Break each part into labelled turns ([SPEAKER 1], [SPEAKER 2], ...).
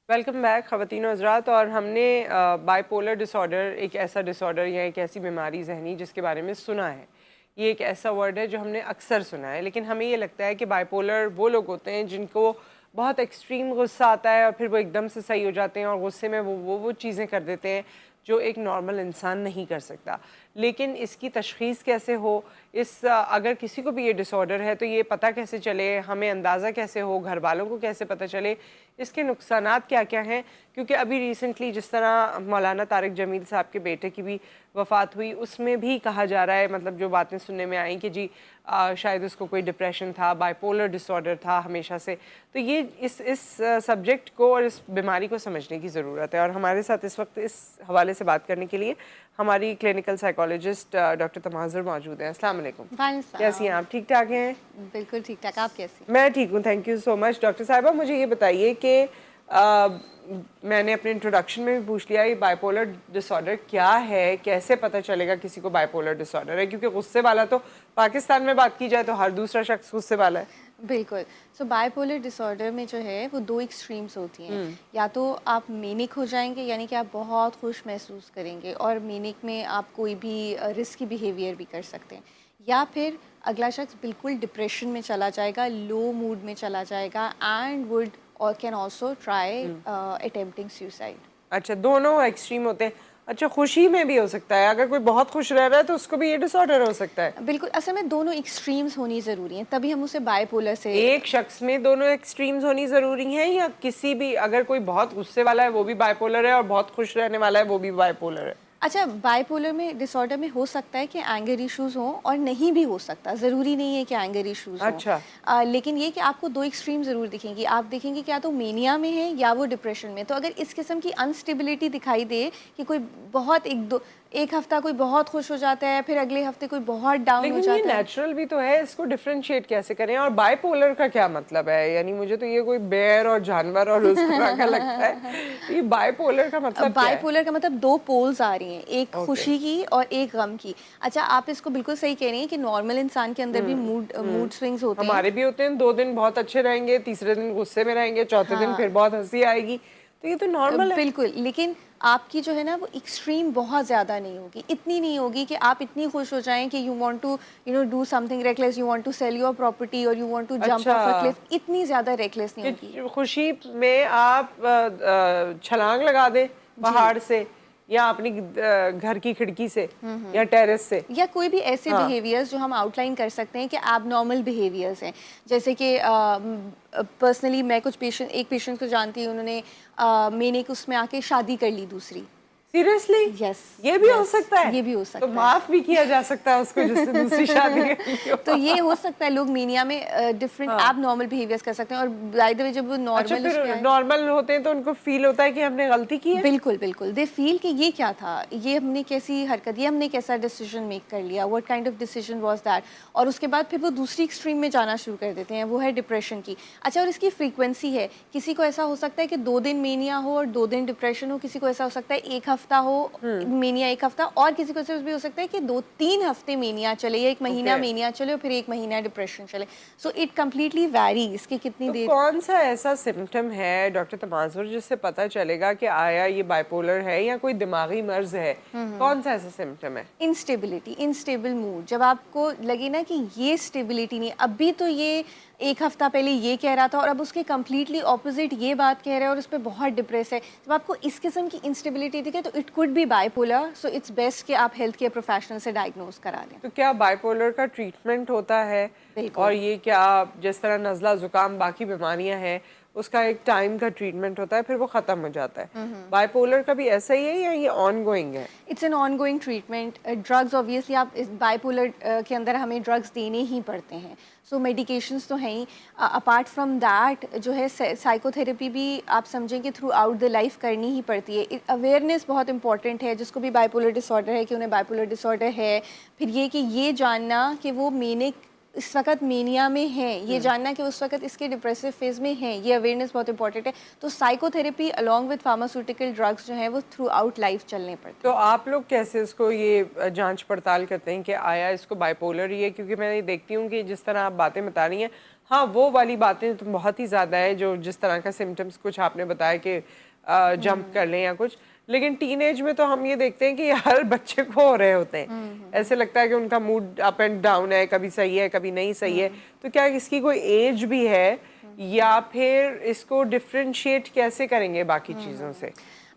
[SPEAKER 1] Welcome back ख़वातीन और हज़रात। और हमने बाइपोलर डिसऑर्डर एक ऐसा डिसऑर्डर या एक ऐसी बीमारी जहनी जिसके बारे में सुना है। ये एक ऐसा वर्ड है जो हमने अक्सर सुना है, लेकिन हमें ये लगता है कि बाइपोलर वो लोग होते हैं जिनको बहुत एक्सट्रीम गुस्सा आता है और फिर वो एकदम से सही हो जाते हैं और गुस्से में वो चीज़ें कर देते हैं जो एक नॉर्मल इंसान नहीं कर सकता। लेकिन इसकी तशख़ीस कैसे हो, अगर किसी को भी ये डिसऑर्डर है तो ये पता कैसे चले, हमें अंदाज़ा कैसे हो, घर वालों को कैसे पता चले, इसके नुकसानात क्या क्या हैं। क्योंकि अभी रिसेंटली जिस तरह मौलाना तारिक जमील साहब के बेटे की भी वफ़ात हुई, उसमें भी कहा जा रहा है, मतलब जो बातें सुनने में आई कि जी शायद उसको कोई डिप्रेशन था, बाइपोलर डिसऑर्डर था हमेशा से। तो ये इस सब्जेक्ट को और इस बीमारी को समझने की ज़रूरत है। और हमारे साथ इस वक्त इस हवाले से बात करने के लिए हमारी क्लिनिकल साइकोलॉजिस्ट डॉक्टर तमाज़ुर मौजूद हैं। अस्सलाम वालेकुम। कैसी हैं आप? ठीक ठाक हैं?
[SPEAKER 2] बिल्कुल ठीक ठाक। आप कैसी?
[SPEAKER 1] मैं ठीक हूँ, thank you so much. Doctor साहिबा, मुझे ये बताइए कि मैंने अपने इंट्रोडक्शन में भी पूछ लिया, ये बाइपोलर डिसऑर्डर क्या है, कैसे पता चलेगा किसी को बाइपोलर डिसऑर्डर है? क्योंकि गुस्से वाला तो पाकिस्तान में बात की जाए तो हर दूसरा शख्स गुस्से वाला है।
[SPEAKER 2] बिल्कुल। सो बाइपोलर डिसऑर्डर में जो है वो दो एक्सट्रीम्स होती हैं। या तो आप मेनिक हो जाएंगे, यानी कि आप बहुत खुश महसूस करेंगे और मेनिक में आप कोई भी रिस्की बिहेवियर भी कर सकते हैं, या फिर अगला शख्स बिल्कुल डिप्रेशन में चला जाएगा, लो मूड में चला जाएगा एंड वुड और can also try attempting suicide.
[SPEAKER 1] अच्छा, दोनों एक्सट्रीम होते हैं। अच्छा, खुशी में भी हो सकता है, अगर कोई बहुत खुश रह रहा है तो उसको भी ये डिसऑर्डर हो सकता है?
[SPEAKER 2] बिल्कुल, असल में दोनों एक्सट्रीम्स होनी ज़रूरी हैं, तभी हम उसे बाइपोलर से।
[SPEAKER 1] एक शख्स में दोनों एक्सट्रीम्स होनी ज़रूरी हैं, या किसी भी, अगर कोई बहुत गुस्से वाला है वो भी बाइपोलर है और बहुत खुश रहने वाला है वो भी बाइपोलर है?
[SPEAKER 2] अच्छा, बाइपोलर में डिसऑर्डर में हो सकता है कि एंगर इश्यूज़ हों और नहीं भी हो सकता, ज़रूरी नहीं है कि एंगर इश्यूज़ हों।
[SPEAKER 1] अच्छा।
[SPEAKER 2] लेकिन ये कि आपको दो एक्सट्रीम ज़रूर दिखेंगी। आप देखेंगे कि या तो मेनिया में है या वो डिप्रेशन में। तो अगर इस किस्म की अनस्टेबिलिटी दिखाई दे कि कोई बहुत एक हफ्ता कोई बहुत खुश हो जाता है, फिर अगले हफ्ते कोई बहुत डाउन हो
[SPEAKER 1] लेकिन ये
[SPEAKER 2] जाता है।
[SPEAKER 1] नेचुरल भी तो है, इसको डिफरेंशिएट कैसे करें? और बाइपोलर का क्या मतलब है? यानी मुझे तो ये कोई बेर और जानवर और उस तरह का लगता है। ये बाइपोलर का मतलब क्या है?
[SPEAKER 2] बाइपोलर का मतलब दो पोल्स आ रही हैं, एक
[SPEAKER 1] ओके।
[SPEAKER 2] खुशी की और एक गम की। अच्छा, आप इसको बिल्कुल सही कह रही हैं कि नॉर्मल इंसान के अंदर भी मूड स्विंग्स होते हैं।
[SPEAKER 1] हमारे भी होते हैं, 2 दिन बहुत अच्छे रहेंगे, तीसरे दिन गुस्से में रहेंगे, चौथे दिन
[SPEAKER 2] हाँ,
[SPEAKER 1] फिर बहुत हंसी आएगी। तो ये तो नॉर्मल है।
[SPEAKER 2] बिल्कुल। लेकिन आपकी जो है ना वो एक्सट्रीम बहुत ज़्यादा नहीं होगी, इतनी नहीं होगी कि आप इतनी खुश हो जाएं कि you want to do something reckless, you want to sell your property और यू वांट टू जंप
[SPEAKER 1] अच्छा,
[SPEAKER 2] ऑफ अ क्लिफ। इतनी ज़्यादा रेकलेस नहीं होगी।
[SPEAKER 1] कि खुशी में आप छलांग लगा दें
[SPEAKER 2] जी।
[SPEAKER 1] पहाड़ से, या अपनी घर की खिड़की से, या टेरेस से।
[SPEAKER 2] या कोई भी ऐसे
[SPEAKER 1] हाँ।
[SPEAKER 2] बिहेवियर्स जो हम आउटलाइन कर सकते हैं कि एबनॉर्मल बिहेवियर्स हैं। जैसे कि पर्सनली मैं एक पेशेंट को जानती हूँ, उन्होंने मैंने उसमें आके शादी कर ली दूसरी।
[SPEAKER 1] सीरियसली?
[SPEAKER 2] यस,
[SPEAKER 1] ये भी हो
[SPEAKER 2] यस,
[SPEAKER 1] सकता है?
[SPEAKER 2] ये भी हो
[SPEAKER 1] तो
[SPEAKER 2] सकता है।
[SPEAKER 1] माफ भी किया जा सकता है उसको जिसने दूसरी शादी की हो।
[SPEAKER 2] तो ये हो सकता है, लोग मीनिया में डिफरेंट
[SPEAKER 1] हाँ।
[SPEAKER 2] एब नॉर्मल बिहेवियर्स कर सकते हैं। और बाय द वे जब वो
[SPEAKER 1] अच्छा,
[SPEAKER 2] नॉर्मल उसमें
[SPEAKER 1] फिर
[SPEAKER 2] आए,
[SPEAKER 1] नॉर्मल होते हैं तो उनको फील होता है कि हमने गलती की है?
[SPEAKER 2] बिल्कुल बिल्कुल, दे फील कि ये क्या था, ये हमने कैसी हरकत, ये हमने कैसा डिसीजन मेक कर लिया, what kind of decision was that. और उसके बाद फिर वो दूसरी एक्सट्रीम में जाना शुरू कर देते हैं, वो है डिप्रेशन की। अच्छा, और इसकी फ्रीक्वेंसी है, किसी को ऐसा हो सकता है कि 2 दिन मेनिया हो और 2 दिन डिप्रेशन हो, किसी को ऐसा हो सकता है 1 हफ्ता हो मेनिया, 1 हफ्ता, और किसी को ऐसा भी हो सकता है कि 2-3 हफ्ते मेनिया चले, या 1 महीना
[SPEAKER 1] ओके।
[SPEAKER 2] मेनिया चले और फिर 1 महीना डिप्रेशन चले। सो इट कम्प्लीटली वैरीज कि कितनी
[SPEAKER 1] तो
[SPEAKER 2] देर।
[SPEAKER 1] कौन सा ऐसा सिम्टम है डॉक्टर तमाज़ुर जिससे पता चलेगा कि आया ये बाइपोलर है या कोई दिमागी मर्ज है? कौन सा ऐसा सिम्टम है?
[SPEAKER 2] Instability, instable mood. जब आपको लगे ना कि ये स्टेबिलिटी नहीं, अभी तो ये 1 हफ्ता पहले ये कह रहा था और अब उसके कम्प्लीटली ऑपोजिट ये बात कह रहा है और उस पर बहुत डिप्रेस है। जब आपको इस किस्म की इंस्टेबिलिटी दिखे तो it could be bipolar. So it's best कि आप हेल्थ केयर प्रोफेशनल से डायग्नोज करा लें।
[SPEAKER 1] तो क्या बाइपोलर का ट्रीटमेंट होता है? और
[SPEAKER 2] बिल्कुल।
[SPEAKER 1] ये क्या, जिस तरह नज़ला ज़ुकाम बाकी बीमारियां हैं उसका एक टाइम का ट्रीटमेंट होता है फिर वो ख़त्म हो जाता है, बाइपोलर का भी ऐसा ही है या ये ऑन गोइंग है?
[SPEAKER 2] It's an on going treatment. Drugs obviously आप इस बाइपोलर के अंदर हमें ड्रग्स देने ही पड़ते हैं। सो मेडिकेशंस तो हैं ही। अपार्ट फ्रॉम दैट जो है साइकोथेरेपी भी आप समझें कि थ्रू आउट द लाइफ करनी ही पड़ती है। अवेयरनेस बहुत इंपॉर्टेंट है, जिसको भी बाइपोलर डिसऑर्डर है कि उन्हें बाइपोलर डिसऑर्डर है। फिर ये कि ये जानना कि वो मेनिक इस वक्त मेनिया में हैं, ये जानना कि उस वक्त इसके डिप्रेसिव फेज में हैं, ये अवेयरनेस बहुत इंपॉर्टेंट है। तो psychotherapy along with pharmaceutical drugs जो हैं वो थ्रू आउट लाइफ चलने पड़ते
[SPEAKER 1] तो आप लोग कैसे इसको ये जांच पड़ताल करते हैं कि आया इसको बाइपोलर ही है? क्योंकि मैं ये देखती हूँ कि जिस तरह आप बातें बता रही हैं, हाँ वो वाली बातें तो बहुत ही ज़्यादा है, जो जिस तरह का सिम्टम्स कुछ आपने बताया कि जंप कर लें या कुछ, लेकिन टीनेज में तो हम ये देखते हैं कि हर बच्चे को हो रहे होते हैं। ऐसे लगता है कि उनका मूड अप एंड डाउन है, कभी सही है कभी नहीं सही है। तो क्या इसकी कोई एज भी है, या फिर इसको डिफ्रेंशिएट कैसे करेंगे बाकी चीज़ों से?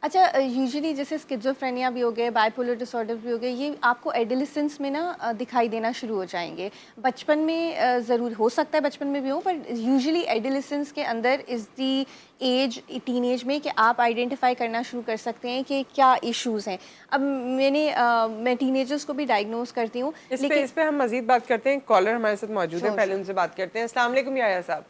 [SPEAKER 2] अच्छा, यूजुअली जैसे स्किज़ोफ्रेनिया भी हो गए, बाइपोलर डिसऑर्डर भी हो गए, ये आपको एडोलेसेंस में ना दिखाई देना शुरू हो जाएंगे। बचपन में ज़रूर हो सकता है बचपन में भी हो, पर यूजुअली एडोलेसेंस के अंदर इज़ दी एज, टीनेज में, कि आप आइडेंटिफाई करना शुरू कर सकते हैं कि क्या इश्यूज़ हैं। अब मैं टीनेजर्स को भी डायग्नोज करती हूँ।
[SPEAKER 1] इस पे हम मजीद बात करते हैं। कॉलर हमारे साथ मौजूद है, पहले उनसे बात करते हैं। अस्सलाम वालेकुम याया साहब।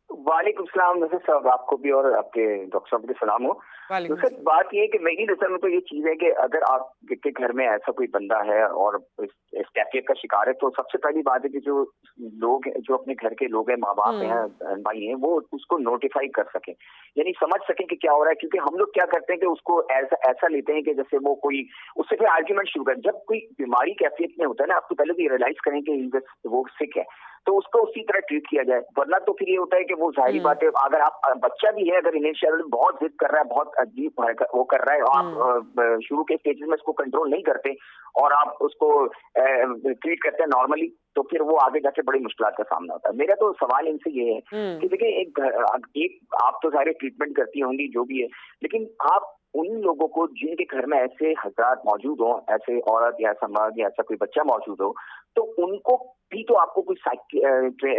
[SPEAKER 3] वालेकुम सलाम नज़र साहब, आपको भी और आपके डॉक्टर साहब को सलाम हो। तो सर बात ये है कि मेरी नज़र में तो ये चीज़ है कि अगर आपके घर में ऐसा कोई बंदा है और इस कैफियत का शिकार है, तो सबसे पहली बात है कि जो लोग, जो अपने घर के लोग हैं, माँ बाप हैं, बहन भाई हैं, वो उसको नोटिफाई कर सकें, यानी समझ सकें कि क्या हो रहा है। क्योंकि हम लोग क्या करते हैं कि उसको ऐसा लेते हैं कि जैसे वो कोई, उससे फिर आर्ग्यूमेंट शुरू करें। जब कोई बीमारी कैफियत में होता है ना, आपको पहले तो रियलाइज करें कि वो सिक है, तो उसको उसी तरह ट्रीट किया जाए। वरना तो फिर ये होता है कि वो जाहिर बात है, अगर आप बच्चा भी है, अगर इनिशियल बहुत जिद कर रहा है, बहुत अजीब वो कर रहा है, और आप शुरू के स्टेजेस में उसको कंट्रोल नहीं करते और आप उसको ट्रीट करते हैं नॉर्मली, तो फिर वो आगे जाके बड़ी मुश्किल का सामना होता है। मेरा तो सवाल इनसे ये है कि देखिए, एक आप तो सारे ट्रीटमेंट करती होंगी जो भी है, लेकिन आप उन लोगों को जिनके घर में ऐसे हज़रात मौजूद हो, ऐसे औरत या ऐसा मर्द या ऐसा कोई बच्चा मौजूद हो, तो उनको भी तो आपको कोई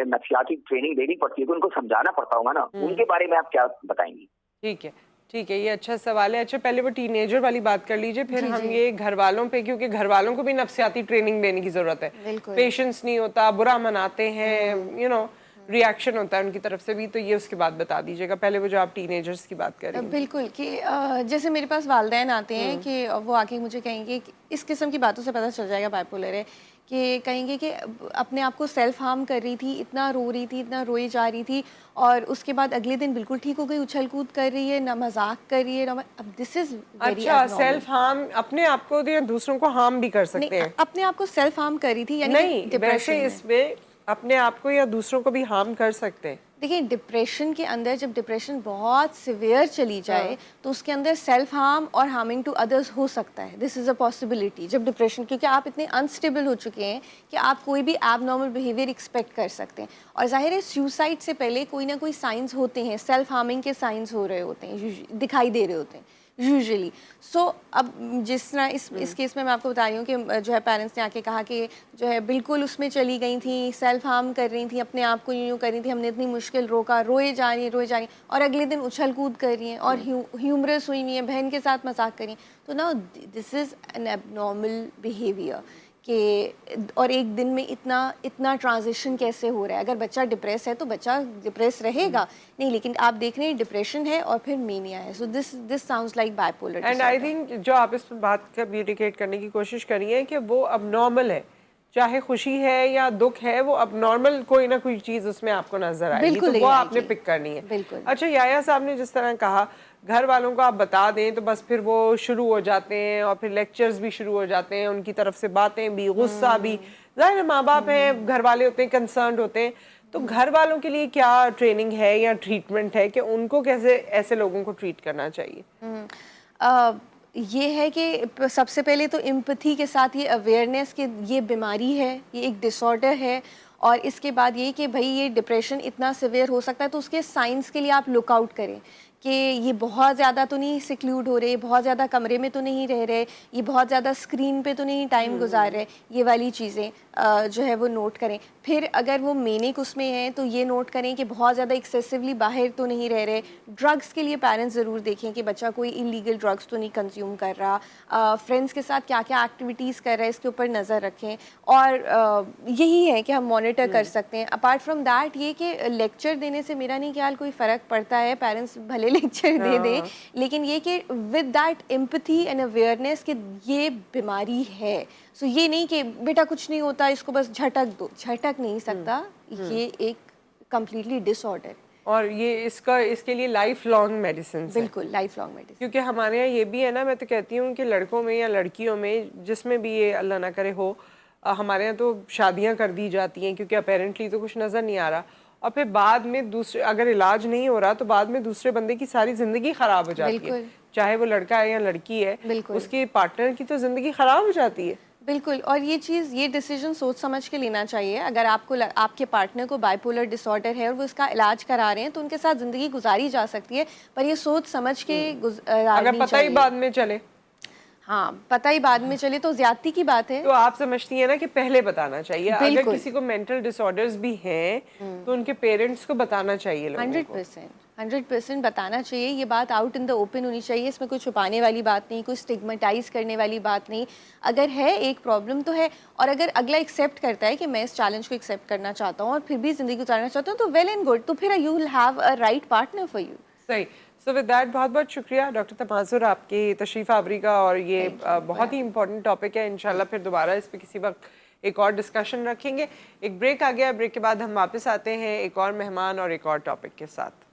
[SPEAKER 3] नफ्सियाती ट्रेनिंग देनी पड़ती है, तो उनको समझाना पड़ता होगा ना। उनके बारे में आप क्या बताएंगी?
[SPEAKER 1] ठीक है, ये अच्छा सवाल है। अच्छा, पहले वो टीनेजर वाली बात कर लीजिए, फिर हम ये घर वालों पे, क्योंकि घर वालों को भी नफ्सियाती ट्रेनिंग देने की जरूरत है। पेशेंस नहीं होता, बुरा मनाते हैं, रिएक्शन होता है उनकी तरफ से भी। तो ये उसके बाद बता दीजिएगा, पहले वो जो आप टीनेजर्स की बात कर रही हैं।
[SPEAKER 2] बिल्कुल, कि जैसे मेरे पास वालिदैन आते हैं कि वो आके मुझे कहेंगे कि इस किस्म की बातों से पता चल जाएगा बाइपोलर है, कि कहेंगे कि अपने आप को सेल्फ हार्म कर रही थी, इतना रो रही थी, इतना रोई जा रही थी, और उसके बाद अगले दिन बिल्कुल ठीक हो गई, उछल कूद कर रही है, ना मजाक कर रही है, ना। अब दिस इज
[SPEAKER 1] अच्छा, सेल्फ हार्म अपने आप को या दूसरों को हार्म भी कर सकते हैं?
[SPEAKER 2] अपने आप को सेल्फ हार्म कर रही थी, यानी
[SPEAKER 1] नहीं, वैसे इसमें अपने आप को या दूसरों को भी हार्म कर सकते हैं।
[SPEAKER 2] देखिए, डिप्रेशन के अंदर, जब डिप्रेशन बहुत सिवियर चली जाए, तो उसके अंदर सेल्फ हार्म और हार्मिंग टू अदर्स हो सकता है। दिस इज़ अ पॉसिबिलिटी जब डिप्रेशन, क्योंकि आप इतने अनस्टेबल हो चुके हैं कि आप कोई भी एबनॉर्मल बिहेवियर एक्सपेक्ट कर सकते हैं। और जाहिर है, सुसाइड से पहले कोई ना कोई साइंस होते हैं, सेल्फ हार्मिंग के साइंस हो रहे होते हैं, दिखाई दे रहे होते हैं यूजुअली। सो अब जिस तरह इस केस में मैं आपको बता रही हूँ कि जो है पेरेंट्स ने आके कहा कि जो है बिल्कुल उसमें चली गई थी, सेल्फ हार्म कर रही थी, अपने आप को यूँ कर रही थी, हमने इतनी मुश्किल रोका, रोए जा रही, और अगले दिन उछल कूद कर रही हैं और ह्यूमरस हुई हुई हैं, बहन के साथ मजाक कर रही हैं। तो ना, this is an abnormal behaviour कि, और एक दिन में इतना ट्रांजिशन कैसे हो रहा है। अगर बच्चा डिप्रेस है तो बच्चा डिप्रेस रहेगा, नहीं, लेकिन आप देख रहे हैं डिप्रेशन है और फिर मेनिया है। So this sounds like bipolar.
[SPEAKER 1] And I think जो आप इस पर बात कम्युनिकेट करने की कोशिश करी है कि वो अब नॉर्मल है, चाहे खुशी है या दुख है, वो अब नॉर्मल कोई ना कोई चीज़ उसमें आपको नजर आएगी, तो वो आपने पिक करनी है। अच्छा, याया साहब ने जिस तरह कहा, घर वालों को आप बता दें तो बस फिर वो शुरू हो जाते हैं, और फिर लेक्चर्स भी शुरू हो जाते हैं, उनकी तरफ से बातें भी, गुस्सा भी। जाहिर है, माँ बाप हैं, घर वाले होते हैं, कंसर्न होते हैं। तो घर वालों के लिए क्या ट्रेनिंग है या ट्रीटमेंट है कि उनको कैसे ऐसे लोगों को ट्रीट करना चाहिए?
[SPEAKER 2] ये है कि सबसे पहले तो एम्पैथी के साथ ये अवेयरनेस कि ये बीमारी है, ये एक डिसऑर्डर है, और इसके बाद ये कि भाई ये डिप्रेशन इतना सिवियर हो सकता है, तो उसके साइंस के लिए आप लुक आउट करें कि ये बहुत ज़्यादा तो नहीं सिक्लूड हो रहे, बहुत ज़्यादा कमरे में तो नहीं रह रहे, ये बहुत ज़्यादा स्क्रीन पे तो नहीं टाइम गुजार रहे, ये वाली चीज़ें जो है वो नोट करें। फिर अगर वो मेनिक उसमें हैं तो ये नोट करें कि बहुत ज़्यादा एक्सेसिवली बाहर तो नहीं रह रहे। ड्रग्स के लिए पेरेंट्स ज़रूर देखें कि बच्चा कोई इलीगल ड्रग्स तो नहीं कंज्यूम कर रहा, फ्रेंड्स के साथ क्या क्या एक्टिविटीज़ कर रहा है, इसके ऊपर नज़र रखें। और यही है कि हम मॉनिटर कर सकते हैं। अपार्ट फ्रॉम दैट, ये कि लेक्चर देने से मेरा नहीं ख्याल कोई फ़र्क पड़ता है, पेरेंट्स भले लेक्चर दे दें, लेकिन ये कि with that empathy and awareness कि ये बीमारी है, सो ये नहीं कि बेटा कुछ नहीं होता इसको बस झटक दो, झटक नहीं सकता, ये एक कम्प्लीटली डिसऑर्डर।
[SPEAKER 1] और ये इसके लिए लाइफ लॉन्ग मेडिसिन,
[SPEAKER 2] बिल्कुल लाइफ लॉन्ग मेडिसिन।
[SPEAKER 1] क्योंकि हमारे यहाँ ये भी है ना, मैं तो कहती हूँ कि लड़कों में या लड़कियों में जिसमें भी ये अल्लाह ना करे हो, हमारे यहाँ तो शादियाँ कर दी जाती हैं क्योंकि अपेरेंटली तो कुछ नज़र नहीं आ रहा, और फिर बाद में दूसरे अगर इलाज नहीं हो रहा तो बाद में दूसरे बंदे की सारी ज़िंदगी ख़राब हो जाती है, चाहे वो लड़का है या लड़की है, उसके पार्टनर की तो ज़िंदगी ख़राब हो जाती है।
[SPEAKER 2] बिल्कुल, और ये चीज़, ये डिसीजन सोच समझ के लेना चाहिए। अगर आपके पार्टनर को बाइपोलर डिसऑर्डर है और वो इसका इलाज करा रहे हैं तो उनके साथ ज़िंदगी गुजारी जा सकती है, पर ये सोच समझ के
[SPEAKER 1] अगर पता ही बाद में चले,
[SPEAKER 2] हाँ पता ही बाद में चले तो ज्यादती की बात है।
[SPEAKER 1] तो आप समझती हैं ना कि पहले बताना चाहिए। अगर किसी को मेंटल डिसऑर्डर्स भी हैं तो उनके पेरेंट्स को बताना चाहिए,
[SPEAKER 2] 100% बताना चाहिए। ये बात आउट इन द ओपन होनी चाहिए, इसमें कोई छुपाने वाली बात नहीं, कोई स्टिग्मेटाइज करने वाली बात नहीं। अगर है एक प्रॉब्लम तो है, और अगर अगला एक्सेप्ट करता है कि मैं इस चैलेंज को एक्सेप्ट करना चाहता हूँ और फिर भी जिंदगी गुजारना चाहता हूँ तो वेल एंड गुड, तो फिर you will have a right partner for you.
[SPEAKER 1] सही। सो विद दैट बहुत बहुत शुक्रिया डॉक्टर तमाज़ुर आपकी तशरीफ़ आवरी का, और ये बहुत ही इंपॉर्टेंट टॉपिक है। इंशाल्लाह फिर दोबारा इस पर किसी वक्त एक और डिस्कशन रखेंगे। एक ब्रेक आ गया, ब्रेक के बाद हम वापस आते हैं एक और मेहमान और एक और टॉपिक के साथ।